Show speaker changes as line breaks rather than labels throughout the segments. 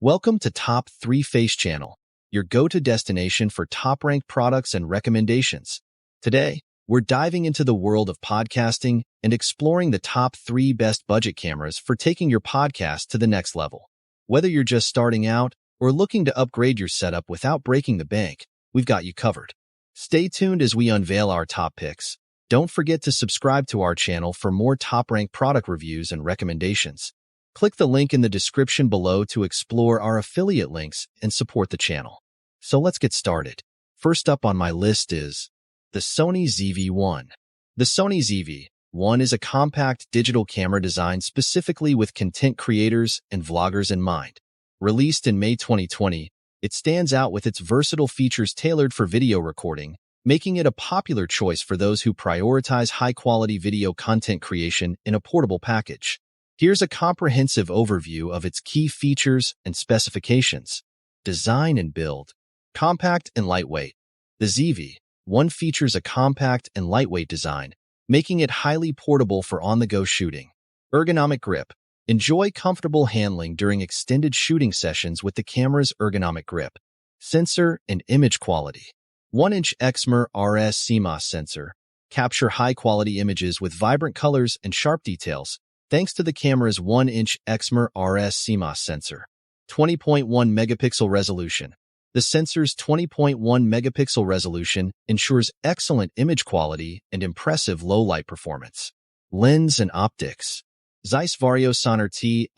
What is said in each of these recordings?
Welcome to Top 3 Face Channel, your go-to destination for top-ranked products and recommendations. Today, we're diving into the world of podcasting and exploring the top 3 best budget cameras for taking your podcast to the next level. Whether you're just starting out or looking to upgrade your setup without breaking the bank, we've got you covered. Stay tuned as we unveil our top picks. Don't forget to subscribe to our channel for more top-ranked product reviews and recommendations. Click the link in the description below to explore our affiliate links and support the channel. So let's get started. First up on my list is the Sony ZV-1. The Sony ZV-1 is a compact digital camera designed specifically with content creators and vloggers in mind. Released in May 2020, it stands out with its versatile features tailored for video recording, making it a popular choice for those who prioritize high-quality video content creation in a portable package. Here's a comprehensive overview of its key features and specifications. Design and build. Compact and lightweight. The ZV-1 features a compact and lightweight design, making it highly portable for on-the-go shooting. Ergonomic grip. Enjoy comfortable handling during extended shooting sessions with the camera's ergonomic grip. Sensor and image quality. 1-inch Exmor RS CMOS sensor. Capture high-quality images with vibrant colors and sharp details, thanks to the camera's 1-inch Exmor RS CMOS sensor. 20.1 megapixel resolution. The sensor's 20.1 megapixel resolution ensures excellent image quality and impressive low-light performance. Lens and optics. Zeiss Vario Sonnar T**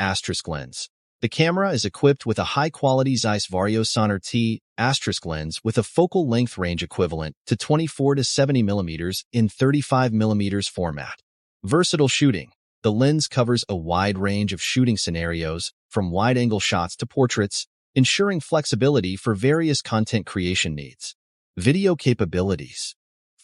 lens. The camera is equipped with a high-quality Zeiss Vario Sonnar T* lens with a focal length range equivalent to 24 to 70 mm in 35 mm format. Versatile shooting. The lens covers a wide range of shooting scenarios, from wide-angle shots to portraits, ensuring flexibility for various content creation needs. Video capabilities.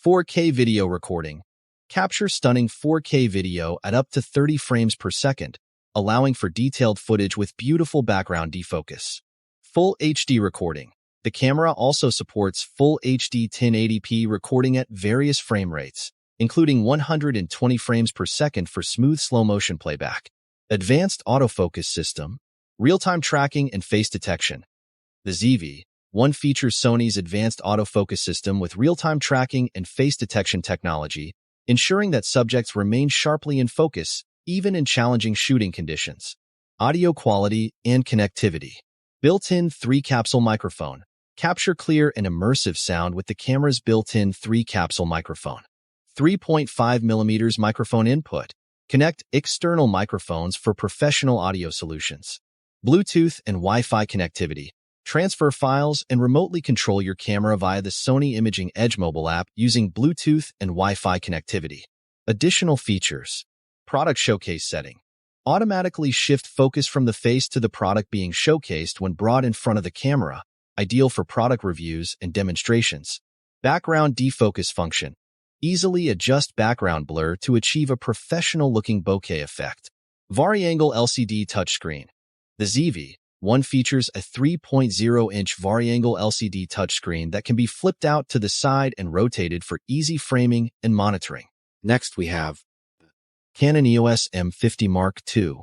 4K video recording. Capture stunning 4K video at up to 30 frames per second, allowing for detailed footage with beautiful background defocus. Full HD recording. The camera also supports full HD 1080p recording at various frame rates, including 120 frames per second for smooth slow-motion playback. Advanced autofocus system. Real-time tracking and face detection. The ZV-1 features Sony's advanced autofocus system with real-time tracking and face detection technology, ensuring that subjects remain sharply in focus, even in challenging shooting conditions. Audio quality and connectivity. Built-in 3-capsule microphone. Capture clear and immersive sound with the camera's built-in 3-capsule microphone. 3.5mm microphone input. Connect external microphones for professional audio solutions. Bluetooth and Wi-Fi connectivity. Transfer files and remotely control your camera via the Sony Imaging Edge mobile app using Bluetooth and Wi-Fi connectivity. Additional features. Product showcase setting. Automatically shift focus from the face to the product being showcased when brought in front of the camera, ideal for product reviews and demonstrations. Background defocus function. Easily adjust background blur to achieve a professional-looking bokeh effect. Vari-angle LCD touchscreen. The ZV-1 features a 3.0-inch vari-angle LCD touchscreen that can be flipped out to the side and rotated for easy framing and monitoring. Next, we have Canon EOS M50 Mark II.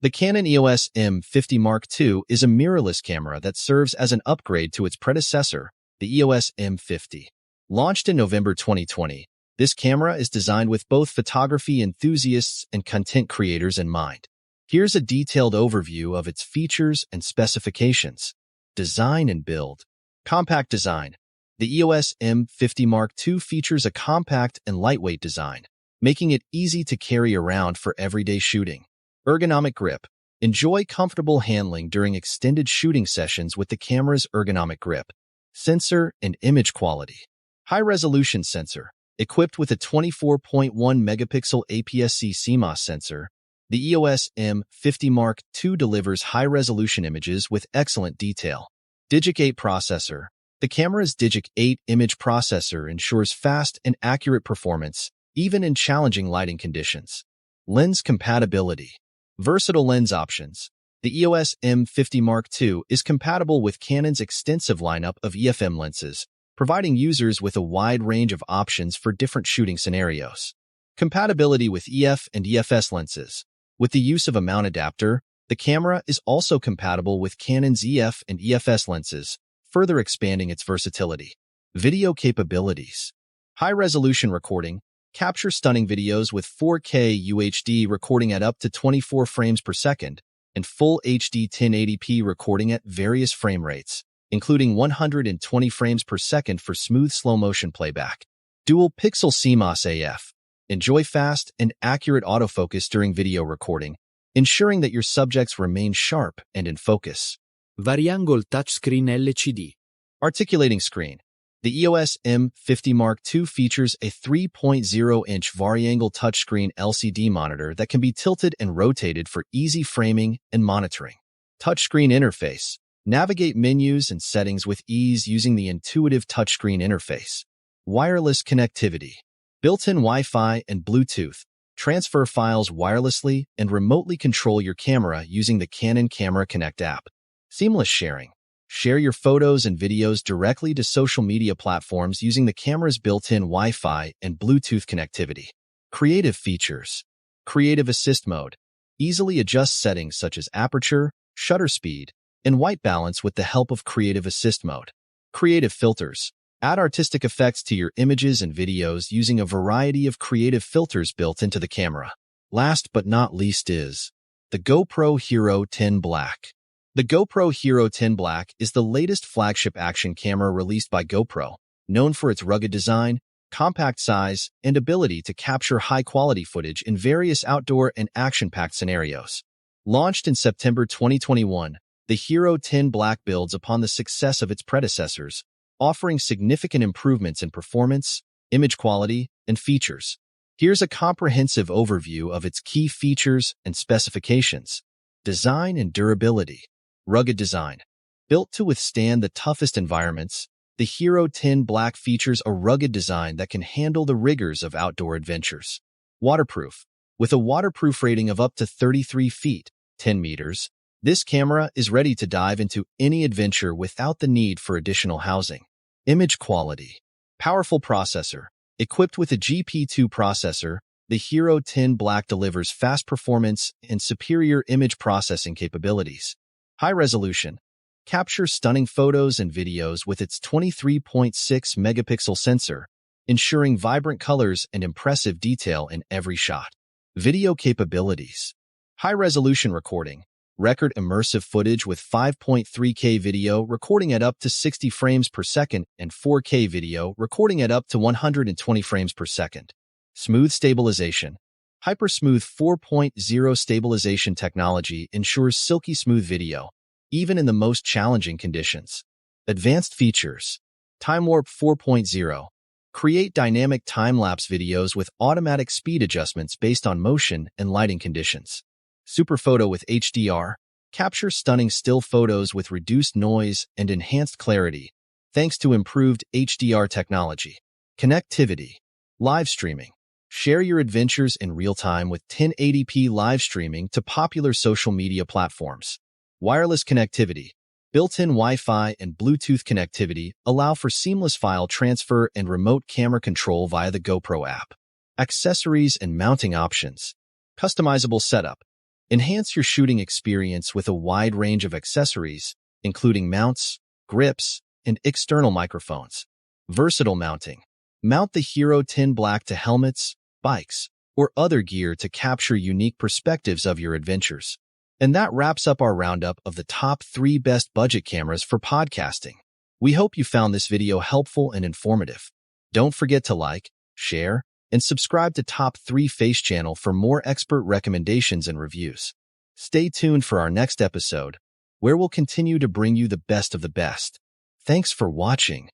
The Canon EOS M50 Mark II is a mirrorless camera that serves as an upgrade to its predecessor, the EOS M50. Launched in November 2020, this camera is designed with both photography enthusiasts and content creators in mind. Here's a detailed overview of its features and specifications. Design and build. Compact design. The EOS M50 Mark II features a compact and lightweight design, making it easy to carry around for everyday shooting. Ergonomic grip. Enjoy comfortable handling during extended shooting sessions with the camera's ergonomic grip. Sensor and image quality. High-resolution sensor. Equipped with a 24.1 megapixel APS-C CMOS sensor, the EOS M50 Mark II delivers high-resolution images with excellent detail. Digic 8 processor. The camera's Digic 8 image processor ensures fast and accurate performance, even in challenging lighting conditions. Lens compatibility. Versatile lens options. The EOS M50 Mark II is compatible with Canon's extensive lineup of EFM lenses, providing users with a wide range of options for different shooting scenarios. Compatibility with EF and EFS lenses. With the use of a mount adapter, The camera is also compatible with Canon's EF and EFS lenses, further expanding its versatility. Video capabilities. High-resolution recording. Capture stunning videos with 4K UHD recording at up to 24 frames per second and Full HD 1080p recording at various frame rates, including 120 frames per second for smooth slow-motion playback. Dual pixel CMOS AF. Enjoy fast and accurate autofocus during video recording, ensuring that your subjects remain sharp and in focus.
Variangle touchscreen LCD.
Articulating screen. The EOS M50 Mark II features a 3.0-inch variangle touchscreen LCD monitor that can be tilted and rotated for easy framing and monitoring. Touchscreen interface. Navigate menus and settings with ease using the intuitive touchscreen interface. Wireless connectivity. Built-in Wi-Fi and Bluetooth. Transfer files wirelessly and remotely control your camera using the Canon Camera Connect app. Seamless sharing. Share your photos and videos directly to social media platforms using the camera's built-in Wi-Fi and Bluetooth connectivity. Creative features. Creative Assist Mode. Easily adjust settings such as aperture, shutter speed, and white balance with the help of Creative Assist Mode. Creative filters. Add artistic effects to your images and videos using a variety of creative filters built into the camera. Last but not least is the GoPro Hero 10 Black. The GoPro Hero 10 Black is the latest flagship action camera released by GoPro, known for its rugged design, compact size, and ability to capture high-quality footage in various outdoor and action-packed scenarios. Launched in September 2021, the Hero 10 Black builds upon the success of its predecessors, offering significant improvements in performance, image quality, and features. Here's a comprehensive overview of its key features and specifications. Design and durability. Rugged design. Built to withstand the toughest environments, the Hero 10 Black features a rugged design that can handle the rigors of outdoor adventures. Waterproof. With a waterproof rating of up to 33 feet, 10 meters, this camera is ready to dive into any adventure without the need for additional housing. Image quality. Powerful processor. Equipped with a GP2 processor, the Hero 10 Black delivers fast performance and superior image processing capabilities. High resolution. Captures stunning photos and videos with its 23.6 megapixel sensor, ensuring vibrant colors and impressive detail in every shot. Video capabilities. High-resolution recording. Record immersive footage with 5.3K video recording at up to 60 frames per second and 4K video recording at up to 120 frames per second. Smooth stabilization. Hypersmooth 4.0 stabilization technology ensures silky smooth video, even in the most challenging conditions. Advanced features. Time Warp 4.0. Create dynamic time-lapse videos with automatic speed adjustments based on motion and lighting conditions. Superphoto with HDR. Capture stunning still photos with reduced noise and enhanced clarity, thanks to improved HDR technology. Connectivity. Live streaming. Share your adventures in real time with 1080p live streaming to popular social media platforms. Wireless connectivity. Built-in Wi-Fi and Bluetooth connectivity allow for seamless file transfer and remote camera control via the GoPro app. Accessories and mounting options. Customizable setup. Enhance your shooting experience with a wide range of accessories, including mounts, grips, and external microphones. Versatile mounting. Mount the Hero 10 Black to helmets, bikes, or other gear to capture unique perspectives of your adventures. And that wraps up our roundup of the top 3 best budget cameras for podcasting. We hope you found this video helpful and informative. Don't forget to like, share, and subscribe to Top 3 Face channel for more expert recommendations and reviews. Stay tuned for our next episode, where we'll continue to bring you the best of the best. Thanks for watching.